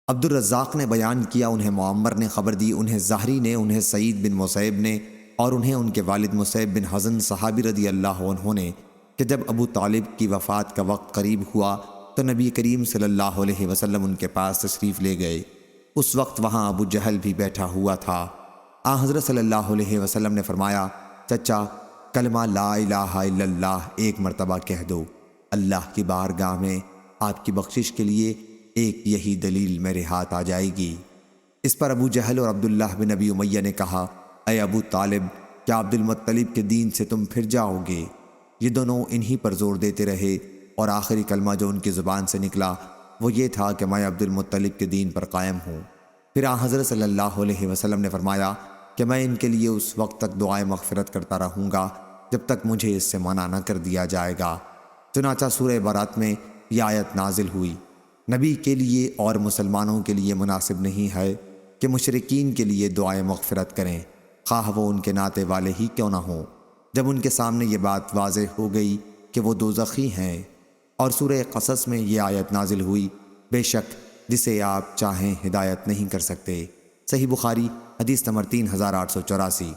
عبد الرزاق نے بیان کیا، انہیں معمر نے خبر دی، انہیں زہری نے، انہیں سعید بن مسیب نے، اور انہیں ان کے والد مسیب بن حزن صحابی رضی اللہ عنہ نے کہ جب ابو طالب کی وفات کا وقت قریب ہوا تو نبی کریم صلی اللہ علیہ وسلم ان کے پاس تشریف لے گئے۔ اس وقت وہاں ابو جہل بھی بیٹھا ہوا تھا۔ حضرت صلی اللہ علیہ وسلم نے فرمایا، چچا، کلمہ لا الہ الا اللہ ایک مرتبہ کہہ دو، اللہ کی بارگاہ میں آپ کی بخشش کے لیے ایک یہی دلیل میرے ہاتھ آ جائے گی۔ اس پر ابو جہل اور عبداللہ بن ابی امیہ نے کہا، اے ابو طالب، کیا عبد المطلب کے دین سے تم پھر جاؤ گے؟ یہ دونوں انہی پر زور دیتے رہے، اور آخری کلمہ جو ان کی زبان سے نکلا وہ یہ تھا کہ میں عبد المطلب کے دین پر قائم ہوں۔ پھر حضرت صلی اللہ علیہ وسلم نے فرمایا کہ میں ان کے لیے اس وقت تک دعائے مغفرت کرتا رہوں گا جب تک مجھے اس سے منع نہ کر دیا جائے گا۔ چنانچہ سورہ برات میں یہ آیت نازل ہوئی، نبی کے لیے اور مسلمانوں کے لیے مناسب نہیں ہے کہ مشرکین کے لیے دعائے مغفرت کریں، خواہ وہ ان کے ناتے والے ہی کیوں نہ ہوں۔ جب ان کے سامنے یہ بات واضح ہو گئی کہ وہ دوزخی ہیں، اور سورہ قصص میں یہ آیت نازل ہوئی، بے شک جسے آپ چاہیں ہدایت نہیں کر سکتے۔ صحیح بخاری حدیث نمبر 3884۔